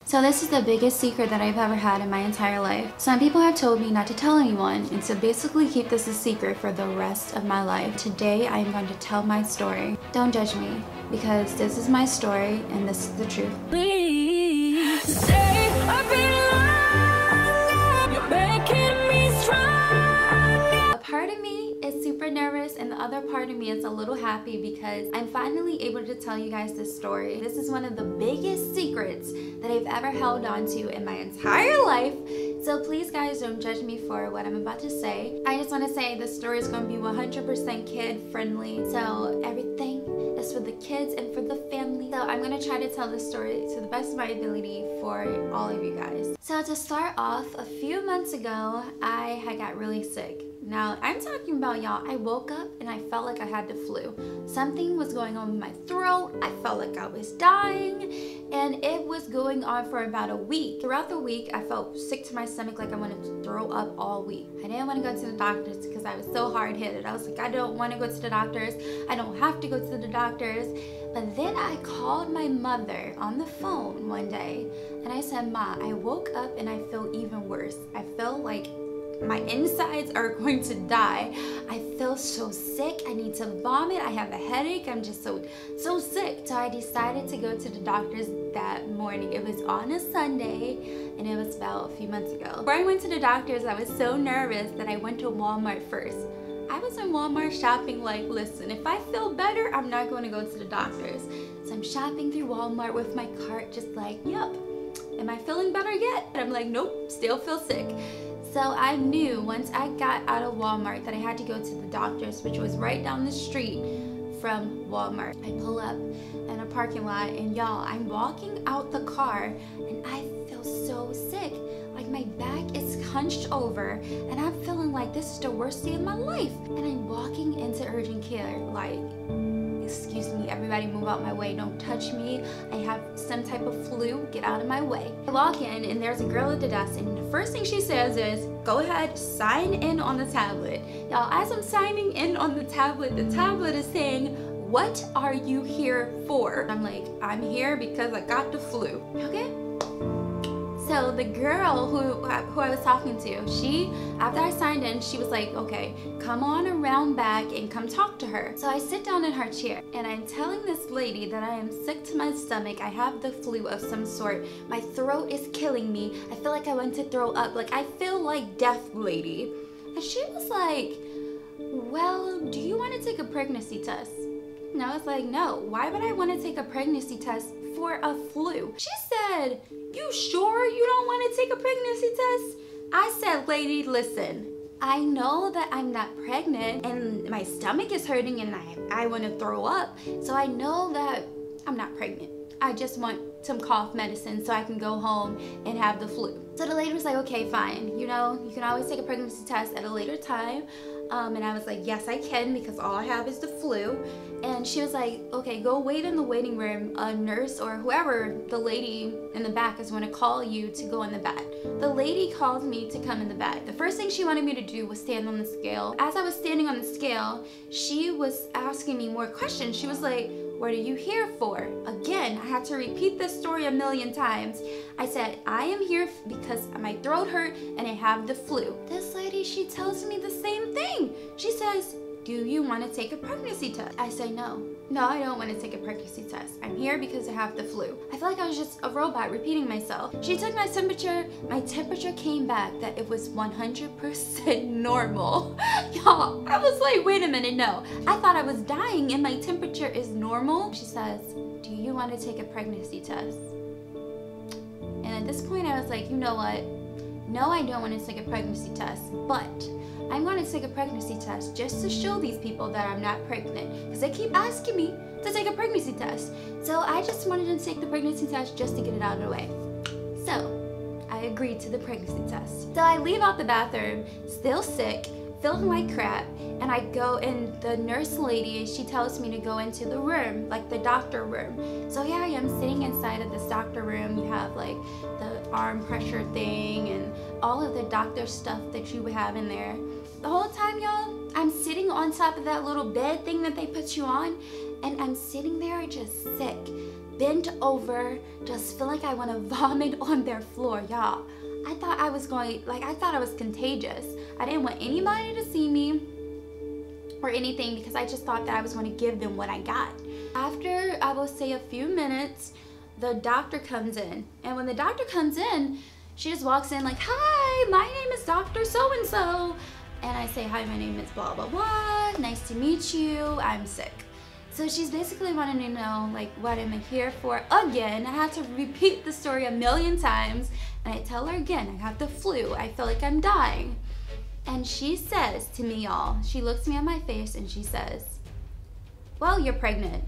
So this is the biggest secret that I've ever had in my entire life. Some people have told me not to tell anyone and to basically keep this a secret for the rest of my life. Today I am going to tell my story. Don't judge me because this is my story and this is the truth. Please say I've been longer. You're making me strong. A part of me is super nervous and the other part of me is a little happy because I'm finally able to tell you guys this story. This is one of the biggest secrets that I've ever held on to in my entire life. So please guys, don't judge me for what I'm about to say. I just want to say this story is going to be 100% kid friendly. So everything is for the kids and for the family. So I'm going to try to tell this story to the best of my ability for all of you guys. So to start off, a few months ago, I had got really sick. Now, I'm talking about, y'all, I woke up and I felt like I had the flu. Something was going on with my throat. I felt like I was dying, and it was going on for about a week. Throughout the week, I felt sick to my stomach, like I wanted to throw up all week. I didn't want to go to the doctors because I was so hard-headed. I was like, I don't want to go to the doctors. I don't have to go to the doctors. But then I called my mother on the phone one day, and I said, Ma, I woke up and I feel even worse. I feel like my insides are going to die. I feel so sick. I need to vomit. I have a headache. I'm just so sick. So I decided to go to the doctors that morning. It was on a Sunday and it was about a few months ago. Before I went to the doctors, I was so nervous that I went to Walmart first. I was in Walmart shopping like, listen, if I feel better, I'm not going to go to the doctors. So I'm shopping through Walmart with my cart just like, yep, am I feeling better yet? And I'm like, nope, still feel sick. So I knew once I got out of Walmart that I had to go to the doctor's, which was right down the street from Walmart. I pull up in a parking lot and y'all, I'm walking out the car and I feel so sick. Like my back is hunched over and I'm feeling like this is the worst day of my life. And I'm walking into urgent care like, excuse me, everybody move out my way, don't touch me, I have some type of flu, get out of my way. I walk in and there's a girl at the desk and the first thing she says is, go ahead, sign in on the tablet. Y'all, as I'm signing in on the tablet is saying, what are you here for? I'm like, I'm here because I got the flu, okay? So the girl who I was talking to, she, after I signed in, she was like, okay, come on around back and come talk to her. So I sit down in her chair and I'm telling this lady that I am sick to my stomach. I have the flu of some sort. My throat is killing me. I feel like I want to throw up. Like I feel like death, lady. And she was like, well, do you want to take a pregnancy test? And I was like, no, why would I want to take a pregnancy test for a flu? She said, you sure you don't want to take a pregnancy test? I said, lady, listen, I know that I'm not pregnant and my stomach is hurting and I want to throw up. So I know that I'm not pregnant. I just want some cough medicine so I can go home and have the flu. So the lady was like, okay, fine. You know, you can always take a pregnancy test at a later time. And I was like, yes, I can because all I have is the flu. And she was like, okay, go wait in the waiting room. A nurse or whoever, the lady in the back is going to call you to go in the back. The lady called me to come in the back. The first thing she wanted me to do was stand on the scale. As I was standing on the scale, she was asking me more questions. She was like, what are you here for? Again, I had to repeat this story a million times. I said, I am here because my throat hurt and I have the flu. This lady, she tells me the same thing. She says, do you want to take a pregnancy test? I say no. No, I don't want to take a pregnancy test. I'm here because I have the flu. I feel like I was just a robot repeating myself. She took my temperature. My temperature came back that it was 100% normal. Y'all, I was like, wait a minute, no. I thought I was dying and my temperature is normal. She says, do you want to take a pregnancy test? And at this point I was like, you know what? No, I don't want to take a pregnancy test, but I'm going to take a pregnancy test just to show these people that I'm not pregnant because they keep asking me to take a pregnancy test. So I just wanted to take the pregnancy test just to get it out of the way. So I agreed to the pregnancy test. So I leave out the bathroom, still sick, feeling like crap, and I go and the nurse lady, she tells me to go into the room, like the doctor room. So here I am sitting inside of this doctor room. You have like the arm pressure thing and all of the doctor stuff that you would have in there. The whole time, y'all, I'm sitting on top of that little bed thing that they put you on, and I'm sitting there just sick. bent over, just feel like I want to vomit on their floor, y'all. I thought I was contagious. I didn't want anybody to see me or anything because I just thought that I was going to give them what I got. After, I will say, a few minutes, the doctor comes in. And when the doctor comes in, she just walks in like, "Hi, my name is Dr. So-and-so." And I say, "Hi, my name is blah, blah, blah. Nice to meet you. I'm sick." So she's basically wanting to know, like, what am I here for again. I have to repeat the story a million times. And I tell her again, I got the flu. I feel like I'm dying. And she says to me, y'all, she looks me in my face and she says, "Well, you're pregnant."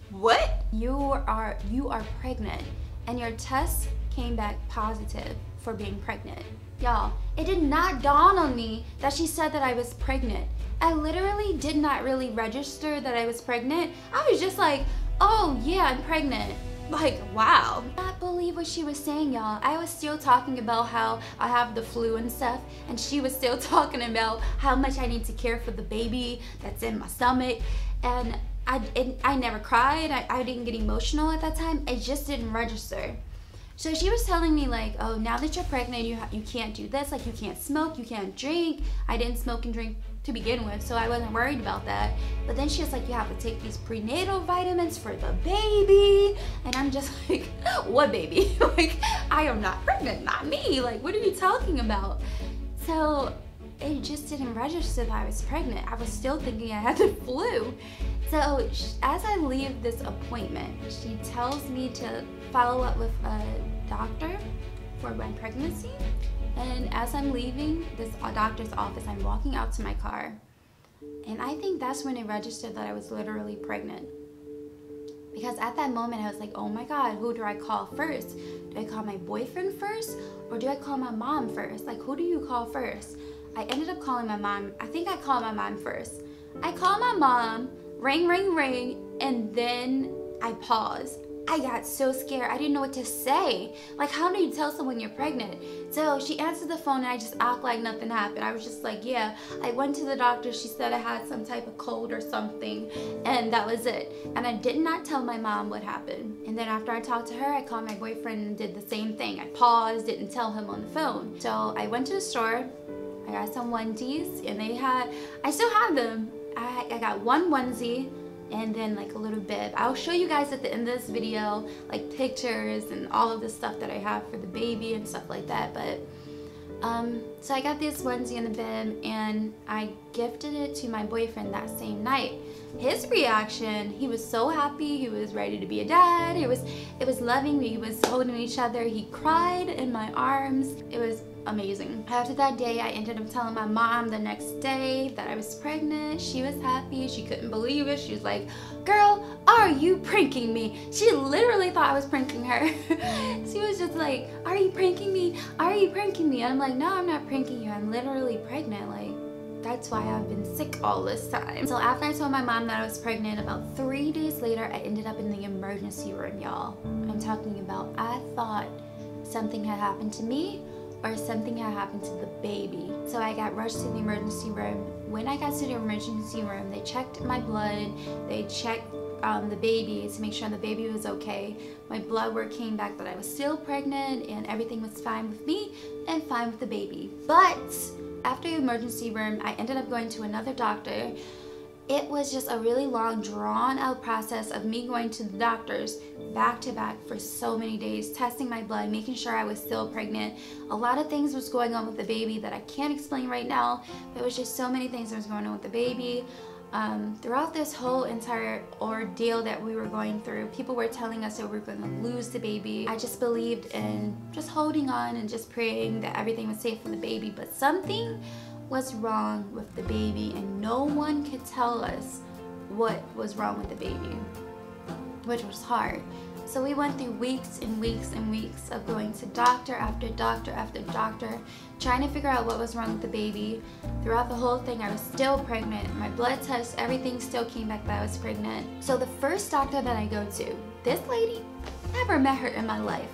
What? You are pregnant, and your test came back positive for being pregnant. Y'all, it did not dawn on me that she said that I was pregnant. I literally did not really register that I was pregnant. I was just like, "Oh yeah, I'm pregnant." Like, wow. I can't believe what she was saying, y'all. I was still talking about how I have the flu and stuff, and she was still talking about how much I need to care for the baby that's in my stomach. And I never cried. I didn't get emotional at that time. It just didn't register. So she was telling me like, "Oh, now that you're pregnant, you can't do this. Like, you can't smoke, you can't drink." I didn't smoke and drink to begin with, so I wasn't worried about that. But then she was like, "You have to take these prenatal vitamins for the baby." And I'm just like, "What baby?" Like, I am not pregnant, not me. Like, what are you talking about? So it just didn't register that I was pregnant. I was still thinking I had the flu. So as I leave this appointment, she tells me to follow up with a doctor for my pregnancy. And as I'm leaving this doctor's office, I'm walking out to my car. And I think that's when it registered that I was literally pregnant. Because at that moment, I was like, "Oh my God, who do I call first? Do I call my boyfriend first? Or do I call my mom first? Like, who do you call first?" I ended up calling my mom. I think I called my mom first. I called my mom, ring, ring, ring, and then I paused. I got so scared. I didn't know what to say. Like, how do you tell someone you're pregnant? So she answered the phone and I just act like nothing happened. I was just like, "Yeah, I went to the doctor. She said I had some type of cold or something." And that was it. And I did not tell my mom what happened. And then after I talked to her, I called my boyfriend and did the same thing. I paused, didn't tell him on the phone. So I went to the store. I got some onesies and I still have them. I got one onesie and then like a little bib. I'll show you guys at the end of this video like pictures and all of the stuff that I have for the baby and stuff like that. But so I got this onesie and the bib and I gifted it to my boyfriend that same night. His reaction, he was so happy. He was ready to be a dad. It was loving. We was holding each other. He cried in my arms. It was amazing. After that day, I ended up telling my mom the next day that I was pregnant. She was happy. She couldn't believe it. She was like, "Girl, are you pranking me?" She literally thought I was pranking her. She was just like, "Are you pranking me? Are you pranking me?" And I'm like, "No, I'm not pranking you. I'm literally pregnant. Like, that's why I've been sick all this time." So after I told my mom that I was pregnant, about 3 days later, I ended up in the emergency room, y'all. I'm talking about, I thought something had happened to me or something had happened to the baby. So I got rushed to the emergency room. When I got to the emergency room, they checked my blood, they checked the baby to make sure the baby was okay. My blood work came back that I was still pregnant and everything was fine with me and fine with the baby. But after the emergency room, I ended up going to another doctor. It was just a really long, drawn-out process of me going to the doctors back to back for so many days, testing my blood, making sure I was still pregnant. A lot of things was going on with the baby that I can't explain right now. There was just so many things that was going on with the baby. Throughout this whole entire ordeal that we were going through, people were telling us that we were going to lose the baby. I just believed in just holding on and just praying that everything was safe for the baby, but something was wrong with the baby and no one could tell us what was wrong with the baby, which was hard. So we went through weeks and weeks and weeks of going to doctor after doctor after doctor, trying to figure out what was wrong with the baby. Throughout the whole thing, I was still pregnant. My blood test, everything still came back that I was pregnant. So the first doctor that I go to, this lady, never met her in my life.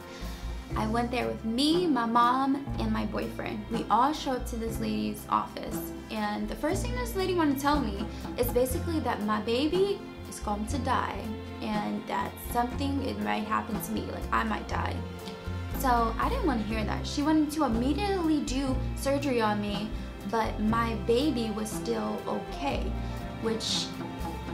I went there with me, my mom, and my boyfriend. We all show up to this lady's office. And the first thing this lady wanted to tell me is basically that my baby is is going to die, and that something, it might happen to me, like I might die. So I didn't want to hear that. She wanted to immediately do surgery on me, but my baby was still okay, which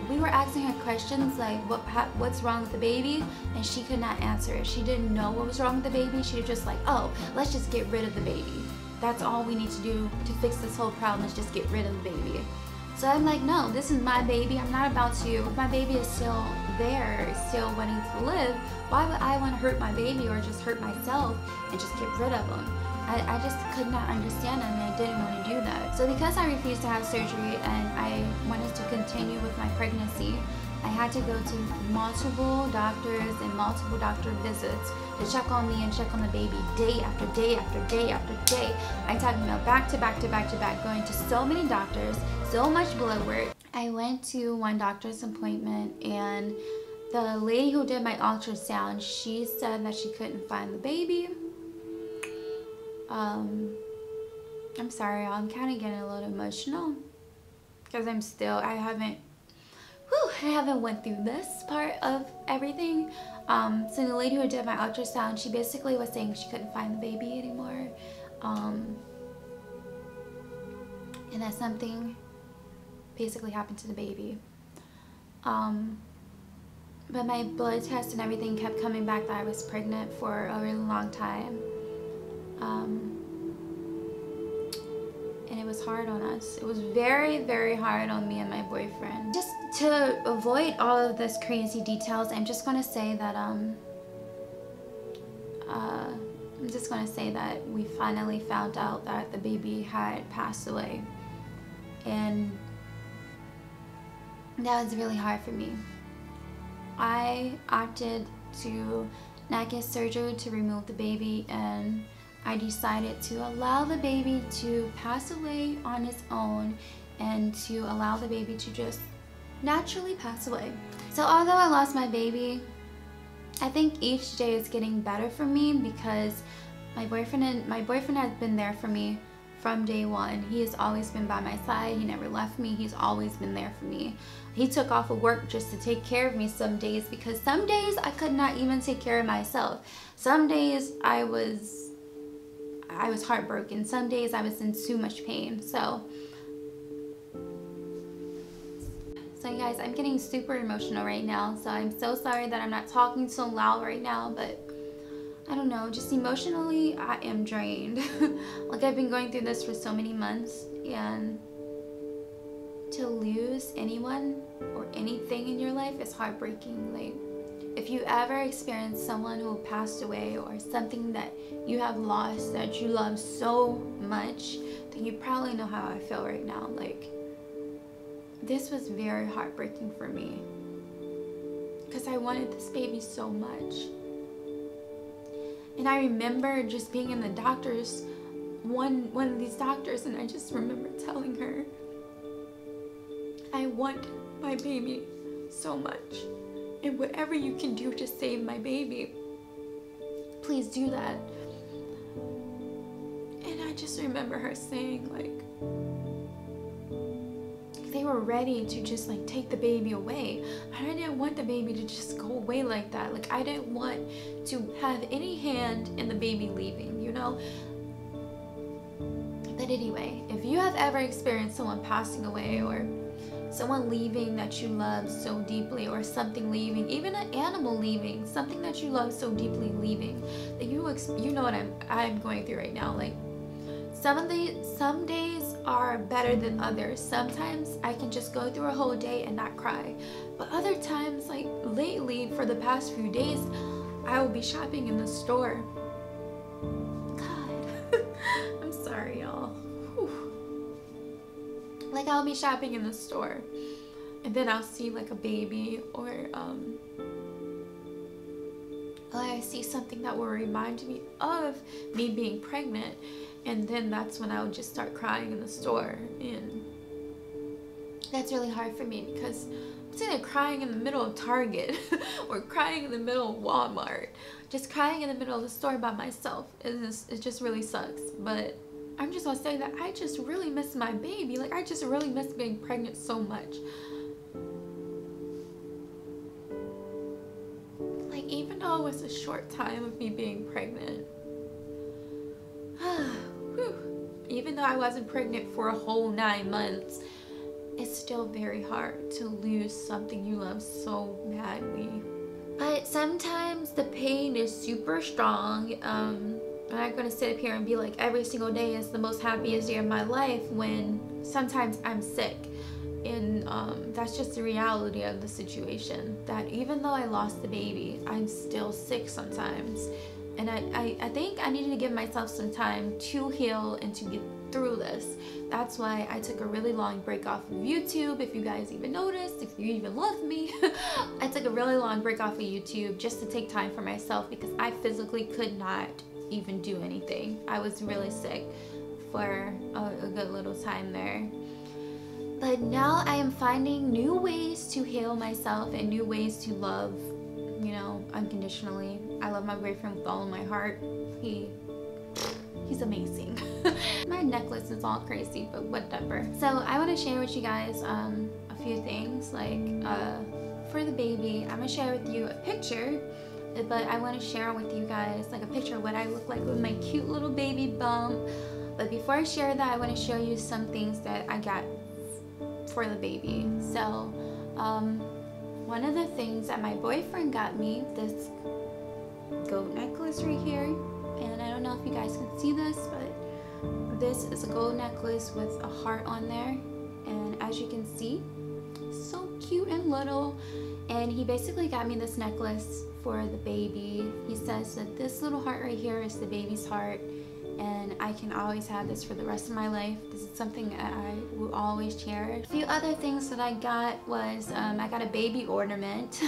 we were asking her questions like what's wrong with the baby, and she could not answer it. She didn't know what was wrong with the baby. She was just like, oh, let's just get rid of the baby. That's all we need to do to fix this whole problem, is just get rid of the baby. So I'm like, no, this is my baby. I'm not about to, if my baby is still there, still wanting to live, why would I want to hurt my baby or just hurt myself and just get rid of him? I just could not understand it, and I didn't want to do that. So because I refused to have surgery and I wanted to continue with my pregnancy, I had to go to multiple doctors and multiple doctor visits to check on me and check on the baby day after day after day after day. I'm talking about back to back to back to back, going to so many doctors, so much blood work. I went to one doctor's appointment, and the lady who did my ultrasound, she said that she couldn't find the baby. I'm sorry, y'all, I'm kind of getting a little emotional because I haven't went through this part of everything. So the lady who did my ultrasound, she basically was saying she couldn't find the baby anymore, and that something basically happened to the baby. But my blood test and everything kept coming back that I was pregnant for a really long time. And it was hard on us. It was very, very hard on me and my boyfriend. Just to avoid all of this crazy details, I'm just gonna say that we finally found out that the baby had passed away, and that was really hard for me. I opted to not get surgery to remove the baby, and I decided to allow the baby to pass away on its own and to allow the baby to just naturally pass away. So although I lost my baby, I think each day is getting better for me because my boyfriend has been there for me from day one. He has always been by my side. He never left me. He's always been there for me. He took off of work just to take care of me some days, because some days I could not even take care of myself. Some days I was heartbroken. Some days I was in too much pain. So you guys, I'm getting super emotional right now. So I'm so sorry that I'm not talking so loud right now, but I don't know, just emotionally I am drained. Like, I've been going through this for so many months, and to lose anyone or anything in your life is heartbreaking. Like, if you ever experienced someone who passed away or something that you have lost that you love so much, then you probably know how I feel right now. Like, this was very heartbreaking for me because I wanted this baby so much. And I remember just being in the doctors, one of these doctors, and I just remember telling her, I want my baby so much, and whatever you can do to save my baby, please do that. And I just remember her saying, like, they were ready to just like take the baby away. I didn't want the baby to just go away like that. Like, I didn't want to have any hand in the baby leaving, you know? But anyway, if you have ever experienced someone passing away, or someone leaving that you love so deeply, or something leaving, even an animal leaving, something that you love so deeply leaving, that you know what I'm going through right now. Like, some days are better than others. Sometimes I can just go through a whole day and not cry, but other times, like lately for the past few days, I will be shopping in the store. God, I'm sorry, y'all. Like, I'll be shopping in the store, and then I'll see like a baby, or I see something that will remind me of me being pregnant, and then that's when I would just start crying in the store. And that's really hard for me because I'm sitting there crying in the middle of Target or crying in the middle of Walmart, just crying in the middle of the store by myself. It just really sucks. But I'm just gonna say that I just really miss my baby. Like, I just really miss being pregnant so much. even though it was a short time of me being pregnant, even though I wasn't pregnant for a whole 9 months, it's still very hard to lose something you love so badly. But sometimes the pain is super strong. I'm not gonna sit up here and be like every single day is the most happiest day of my life when sometimes I'm sick. And that's just the reality of the situation, that even though I lost the baby, I'm still sick sometimes. And I think I needed to give myself some time to heal and to get through this. That's why I took a really long break off of YouTube, if you guys even noticed, if you even love me. I took a really long break off of YouTube just to take time for myself because I physically could not even do anything. I was really sick for a good little time there. But now I am finding new ways to heal myself and new ways to love, you know, unconditionally. I love my boyfriend with all of my heart. He's amazing. My necklace is all crazy, but whatever. So I want to share with you guys a few things. Like for the baby, I'm gonna share with you a picture, but I want to share with you guys like a picture of what I look like with my cute little baby bump. But before I share that, I want to show you some things that I got for the baby. So one of the things that my boyfriend got me, this gold necklace right here, and I don't know if you guys can see this, but this is a gold necklace with a heart on there, and as you can see, so cute and little. And he basically got me this necklace for the baby. He says that this little heart right here is the baby's heart, and I can always have this for the rest of my life. This is something that I will always cherish. A few other things that I got was I got a baby ornament,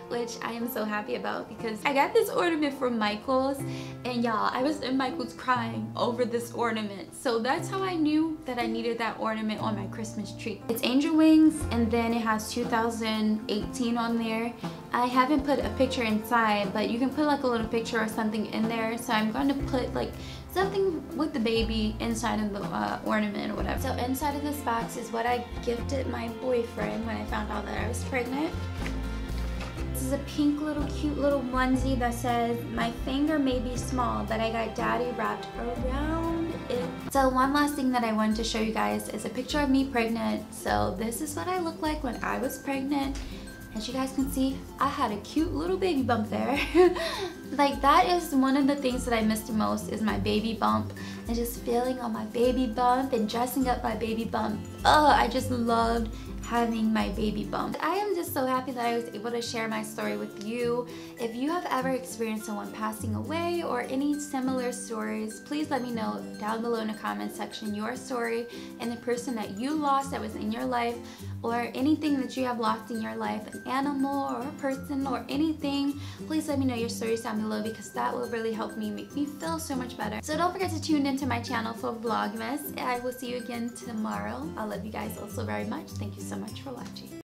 which I am so happy about because I got this ornament from Michael's, and y'all, I was in Michael's crying over this ornament. So that's how I knew that I needed that ornament on my Christmas tree. It's angel wings, and then it has 2018 on there. I haven't put a picture inside, but you can put like a little picture or something in there. So I'm going to put like something with the baby inside of the ornament or whatever. So inside of this box is what I gifted my boyfriend when I found out that I was pregnant. This is a pink little cute little onesie that says, "My finger may be small, but I got daddy wrapped around it." So one last thing that I wanted to show you guys is a picture of me pregnant. So this is what I look like when I was pregnant. As you guys can see, I had a cute little baby bump there. Like, that is one of the things that I miss the most, is my baby bump. And just feeling on my baby bump and dressing up my baby bump. Oh, I just loved having my baby bump. I am just so happy that I was able to share my story with you. If you have ever experienced someone passing away or any similar stories, please let me know down below in the comment section your story and the person that you lost that was in your life, or anything that you have lost in your life, an animal or a person or anything. Please let me know your stories down below because that will really help me, make me feel so much better. So don't forget to tune into my channel for Vlogmas. I will see you again tomorrow. I love you guys also very much. Thank you so much for watching.